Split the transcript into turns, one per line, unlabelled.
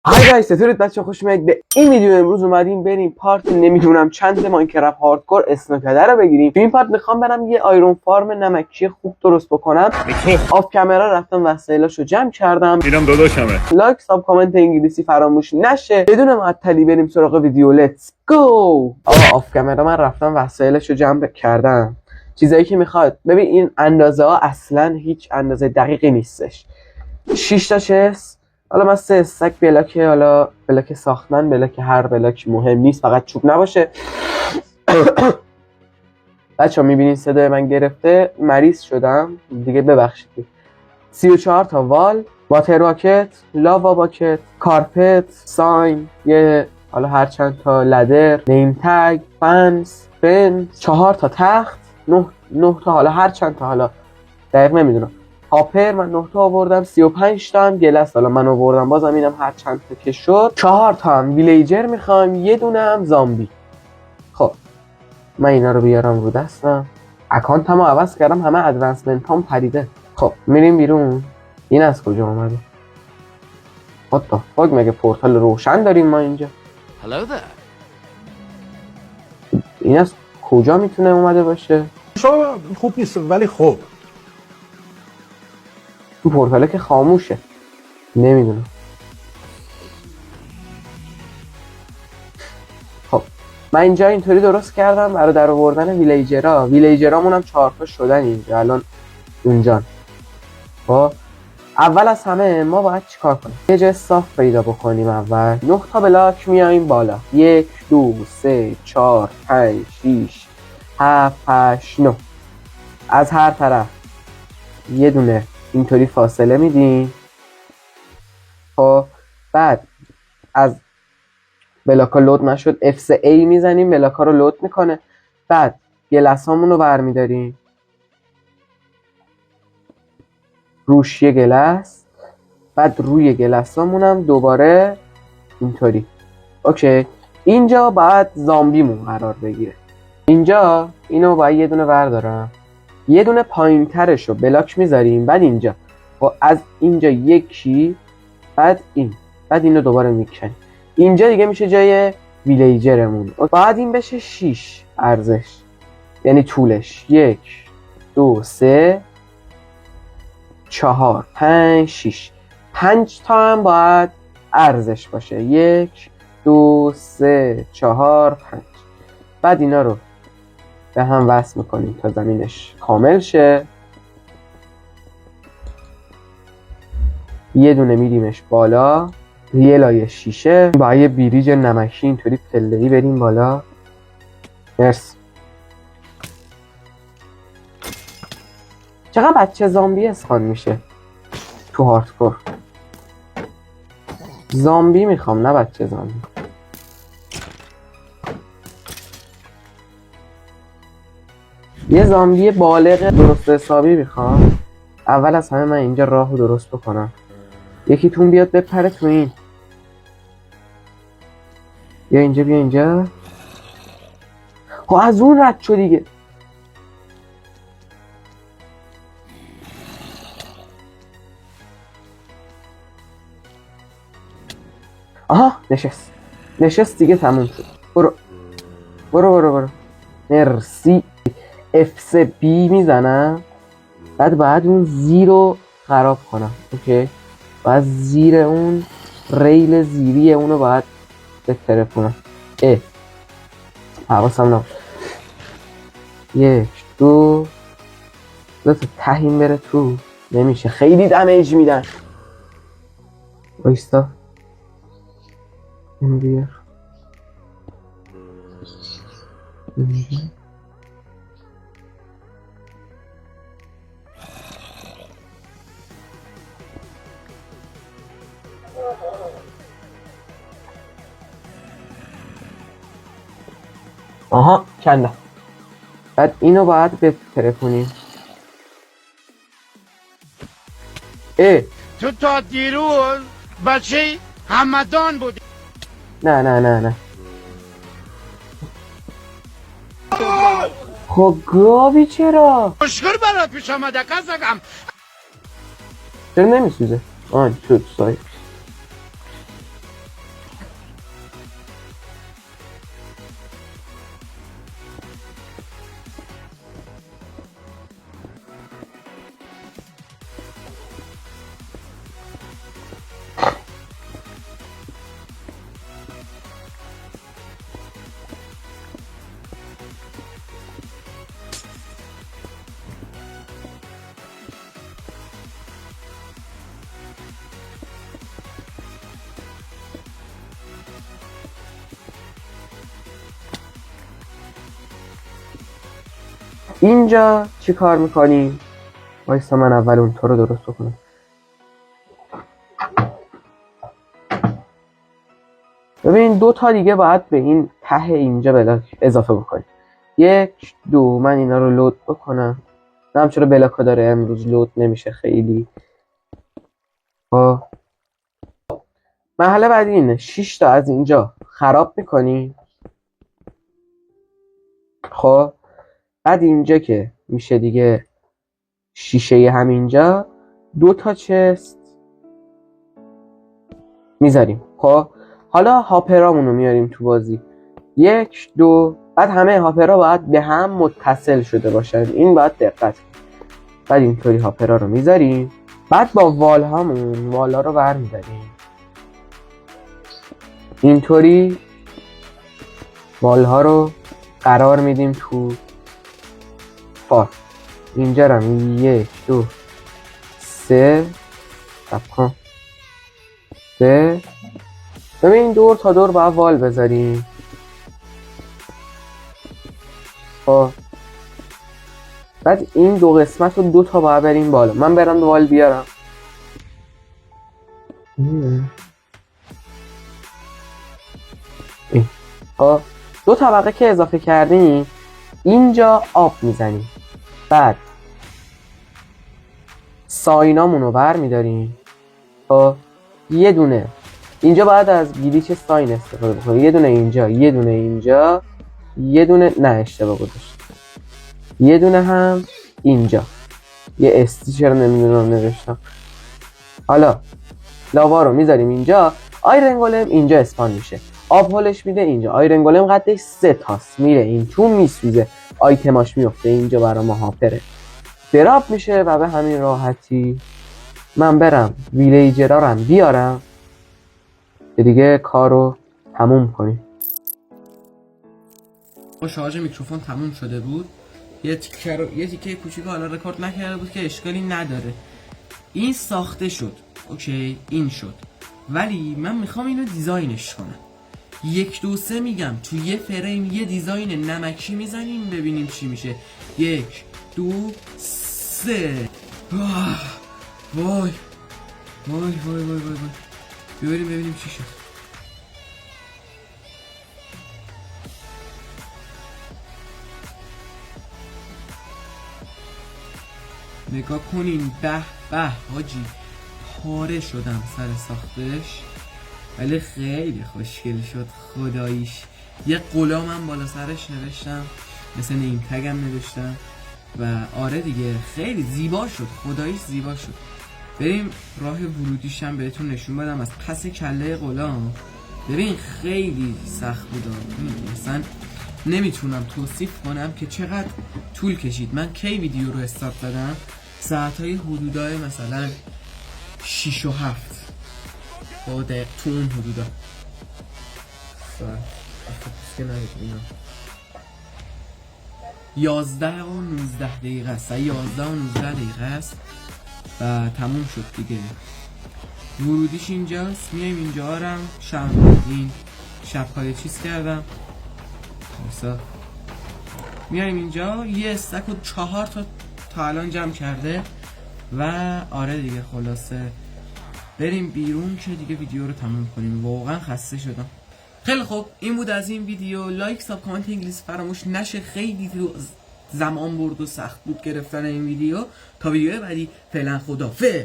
های گایز چطورید بچه؟ خوش اومدید به این ویدیو. امروز اومدیم بریم پارت نمیدونم چند ماینکرافت هاردکور اسنوکدر رو بگیریم. تو این پارت میخوام برم یه آیرون فارم نمکی خوب درست بکنم. آف کامera رفتم وسایلاشو جمع کردم.
اینم داداشمه.
لایک ساب کامنت انگلیسی فراموش نشه. بدون معطلی بریم سراغ ویدیو. لیتس گو. آف کامera من رفتم وسایلاشو جمع کردم. چیزایی که میخواد. ببین این اندازه ها اصلا هیچ اندازه دقیقی نیستش. 6 تا چست، حالا من 3 استک بلاک، حالا بلاک ساختن، بلاک هر بلاک مهم نیست، فقط چوب نباشه. بچه ها میبینین صدای من گرفته، مریض شدم دیگه، ببخشید. 34 تا وال، واتر باکت، لاوا باکت، کارپت، ساین، یه حالا هر چند تا لدر، نیم تگ، فنس، بنز، 4 تا تخت، 9 تا حالا هر چند تا، حالا دقیق نمیدونم. هاپر من 9 تا آوردم، 35 تا هم گلس حالا من آوردم، بازم اینم هر چند تا که شد. 4 تا هم ویلیجر میخوام، یه دونه هم زامبی. خب من اینا رو بیارم رو دستم. اکانتمو عوض کردم، همه ادوانسمنت هم پریده. خب میریم بیرون. این از کجا اومده؟ What the fuck؟ مگه پورتال روشن داریم ما اینجا؟
Hello there.
این از کجا میتونه اومده باشه؟
شما خوب نیست ولی خوب.
این پورتاله که خاموشه، نمیدونم. خب من اینجا اینطوری درست کردم برای در آوردن ویلیجرها. ویلیجرامون هم 4 تا شدن اینجا الان اونجا. خب اول از همه ما باید چیکار کنیم؟ یه جای صاف پیدا بکنیم. اول 9 تا بلاک میایم بالا. 1 2 3 4 5 6 7 8 9 از هر طرف یه دونه اینطوری فاصله میدیم. خب بعد از بلاکا لود نشد F3A میزنیم، بلاکا رو لود میکنه. بعد گلسامون رو برمیداریم، روش یه گلس، بعد روی گلسامون هم دوباره اینطوری. اوکی، اینجا باید زامبیمون قرار بگیره. اینجا اینو باید یه دونه بردارم، یه دونه پایین ترش رو بلاک میذاریم. بعد اینجا و از اینجا یکی، بعد این، بعد اینو دوباره میکنیم. اینجا دیگه میشه جای ویلیجرمون. بعد این بشه 6 ارزش، یعنی طولش 1 2 3 4 5 6 5 تا هم باید ارزش باشه. 1 2 3 4 5. بعد اینا رو به هم وصل میکنیم تا زمینش کامل شه. یه دونه میدیمش بالا، یه لایه شیشه با یه بریج نمکی اینطوری پله‌ای بریم بالا. مرسی. چقدر بچه زامبی اسپان میشه تو هاردکور؟ زامبی میخوام، نه بچه زامبی. یه زامبی بالغ درست حسابی میخوام. اول از همه من اینجا راهو درست بکنم. یکیتون بیاد بپره تو این. بیا اینجا، بیا اینجا. خب از اون رد شو دیگه. آها نشست دیگه، تموم شد. برو. مرسی. F3B میزنم. بعد اون زیرو خراب کنم. اوکی، بعد زیر اون ریل زیری اونو باید بترپونم. حواسم نبود. 1 2 تا تهیم بره تو. نمیشه، خیلی دمیج میدن. بایستا این بیار. آها کنده. بعد اینو باید بترپونیم.
تو تا دیروز بچه همدان بودی.
نه خب گاوی چرا؟
مشکل برات پیش آمده کسکم.
چرا نمیسوزه؟ آن شد سای. اینجا چی کار میکنیم؟ وایسا من اول اون تو رو درست بکنم. ببین 2 تا دیگه باید به این ته اینجا بلاک اضافه بکنیم. 1 2 من اینا رو لود بکنم. نم چرا بلاکا داره امروز لود نمیشه خیلی. مرحله بعدی اینه 6 تا از اینجا خراب میکنیم. خب بعد اینجا که میشه دیگه شیشه همینجا 2 تا چست میذاریم. خب حالا هاپرامونو میاریم تو بازی. 1 2 بعد همه هاپرا باید به هم متصل شده باشن، این باید دقت. بعد اینطوری هاپرا رو میذاریم. بعد با وال هامون والا رو برمیداریم اینطوری وال ها رو قرار میدیم تو فار. اینجا رو 1 2 3 کن 3. ببین دور تا دور باید وال بذاریم. خب بعد این 2 قسمت رو 2 تا باید بریم بالا. من برم وال بیارم. خب 2 طبقه که اضافه کردیم اینجا آب میزنیم. بعد ساینامون رو بر میداریم. خب یه دونه اینجا باید از گلیچ ساین استفاده بکنیم. یه دونه اینجا، یه دونه اینجا، یه دونه نه اشتباه گذاشت، یه دونه هم اینجا. یه استیچر نمیدونم نوشتم. حالا لاوا رو میذاریم اینجا. آیرن گولم اینجا اسپان میشه. آب هولش میده اینجا. آیرن گولم قدش 3 تاست میره این تو میسوزه. آیتماش میفته اینجا برای ما هاپره. دراپ میشه و به همین راحتی من برم ویلیجرارم بیارم که دیگه کارو تموم کنیم. شارژ میکروفون تموم شده بود. یه تیکه کوچیک حالا رکورد نکرده بود که اشکالی نداره. این ساخته شد. اوکی این شد. ولی من میخوام اینو دیزاینش کنم. 1 2 3 میگم تو یه فریم یه دیزاین نمکی میزنیم ببینیم چی میشه. 1 2 3. وای وای وای وای وای وای. ببینیم چی شد. نگاه کنین به به حاجی پاره شدم سر ساختش ولی خیلی خوشگل شد خداییش. یه غلامم بالا سرش نوشتم مثل نیم تگم نوشتم و آره دیگه خیلی زیبا شد خداییش زیبا شد. بریم راه ورودیش هم بهتون نشون بدم از پس کله غلام. ببین خیلی سخت بود مثلا نمیتونم توصیف کنم که چقدر طول کشید. من کی ویدیو رو استارت دادم؟ ساعتهای حدودای مثلا 6 و 7 با دقیق تو اون حدودا که نگید اینا 11 و 19 دقیقه است. 11 و 19 دقیقه است و تموم شد دیگه. ورودیش اینجاست. میایم اینجا هم این شبهای چیز کردم مثلا. میایم اینجا یه استک و 4 تا الان جمع کرده و آره دیگه خلاصه بریم بیرون که دیگه ویدیو رو تموم کنیم. واقعا خسته شدم. خیلی خوب این بود از این ویدیو. لایک ساب کامنت انگلیس فراموش نشه. خیلی زمان برد و سخت بود گرفتن این ویدیو. تا ویدیو بعدی فعلا خدافظ.